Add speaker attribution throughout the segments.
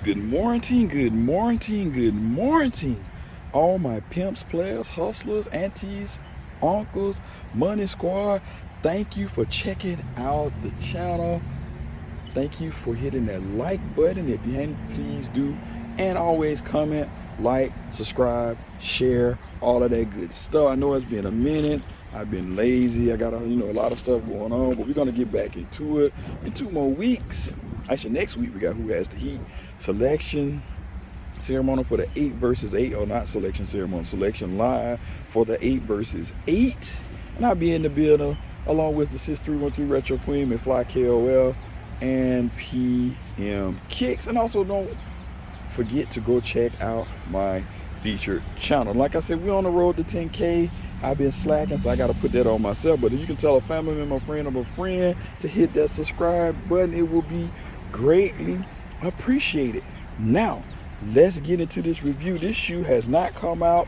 Speaker 1: Good morning, good morning, good morning. All my pimps, players, hustlers, aunties, uncles, money squad, thank you for checking out the channel. Thank you for hitting that like button. If you hadn't, please do. And always comment, like, subscribe, share, all of that good stuff. I know it's been a minute. I've been lazy. I got a lot of stuff going on, but we're gonna get back into it in 2 more weeks. Actually, next week we got Who Has the Heat selection ceremony for the 8 versus 8, or not selection ceremony, selection live for the 8 versus 8. And I'll be in the building along with the Sis 313 Retro Queen, MCFLYKOF, and PMKICKZ. And also don't forget to go check out my featured channel. Like I said, we're on the road to 10K. I've been slacking, so I got to put that on myself. But if you can tell a family member, a friend of a friend to hit that subscribe button, it will be greatly appreciated. Now, let's get into this review. This shoe has not come out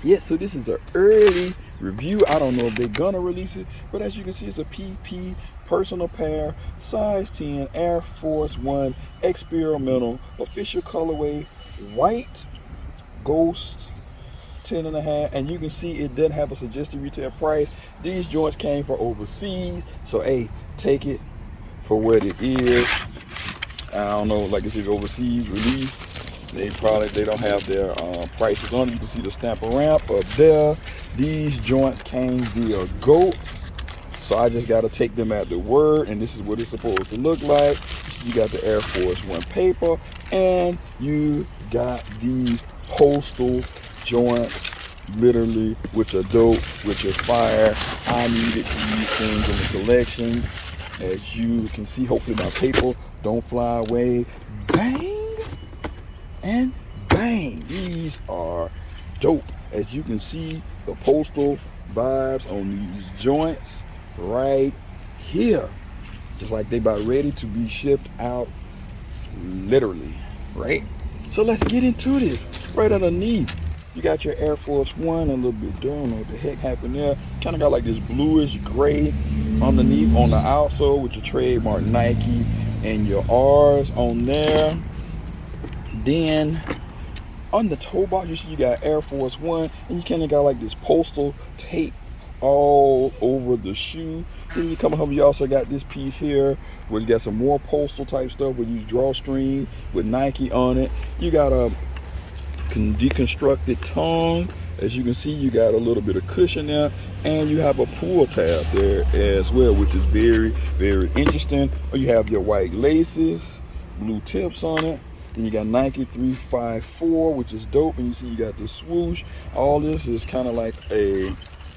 Speaker 1: yet, so this is an early review. I don't know if they're gonna release it, but as you can see, it's a PP personal pair, size 10, Air Force One, experimental, official colorway, white, ghost, 10.5, and you can see it doesn't have a suggested retail price. These joints came from overseas, so hey, take it for what it is. I don't know, like it says overseas release. They don't have their prices on it. You can see the stamp ramp up there. These joints came via GOAT, so I just got to take them at the word, and this is what it's supposed to look like. You got the Air Force One paper, and you got these Postal joints, literally, which are dope, which are fire. I needed these things in the collection. As you can see, hopefully my paper don't fly away. Bang and bang. These are dope. As you can see, the Postal vibes on these joints right here. Just like they about ready to be shipped out, literally, right? So let's get into this. Right underneath, you got your Air Force One, a little bit dirty. I don't know what the heck happened there. Kind of got like this bluish gray underneath on the outsole with your trademark Nike and your R's on there. Then on the toe box, you see you got Air Force One, and you kind of got like this Postal tape all over the shoe. Then you come home, you also got this piece here where you got some more Postal type stuff where you drawstring with Nike on it. You got a deconstructed tongue. As you can see, you got a little bit of cushion there, and you have a pull tab there as well, which is very, very interesting. You have your white laces, blue tips on it. Then you got Nike 354, which is dope, and you see you got the swoosh. All this is kind of like a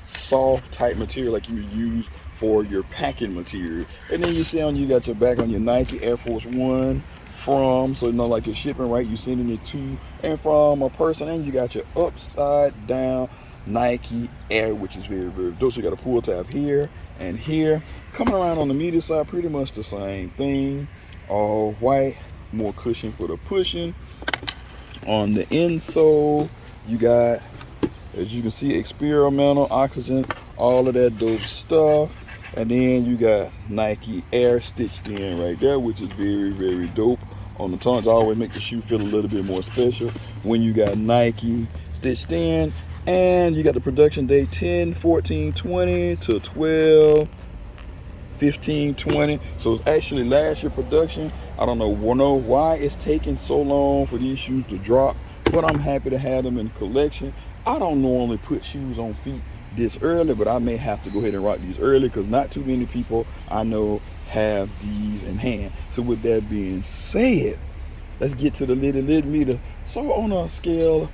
Speaker 1: soft type material like you would use for your packing material. And then you see on you got your back on your Nike Air Force One from, so you know, like you're shipping, right? You're sending it to and from a person, and you got your upside down Nike Air, which is very, very dope. So you got a pull tab here and here. Coming around on the media side, pretty much the same thing. All white, more cushion for the pushing. On the insole, you got, as you can see, experimental, oxygen, all of that dope stuff. And then you got Nike Air stitched in right there, which is very, very dope. On the tongues, always make the shoe feel a little bit more special when you got Nike stitched in. And you got the production date 10/14/20 to 12/15/20. So it's actually last year production. I don't know why it's taking so long for these shoes to drop, but I'm happy to have them in the collection. I don't normally put shoes on feet this early, but I may have to go ahead and rock these early because not too many people I know have these in hand. So with that being said, let's get to the little meter. So on a scale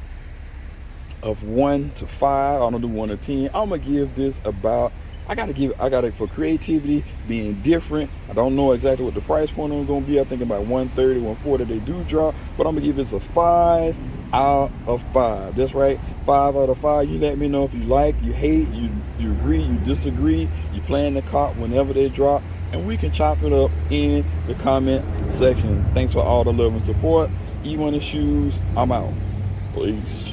Speaker 1: of 1 to 5, I'm gonna do 1 to 10. I'm gonna give this about, I got it for creativity, being different. I don't know exactly what the price point is gonna be. I think about 130, 140 they do drop, but I'm gonna give this a 5 out of 5. That's right, 5 out of 5. You let me know if you like, you hate, you agree, you disagree, you plan to cop whenever they drop, and we can chop it up in the comment section. Thanks for all the love and support. Emoneyshoes, I'm out. Peace.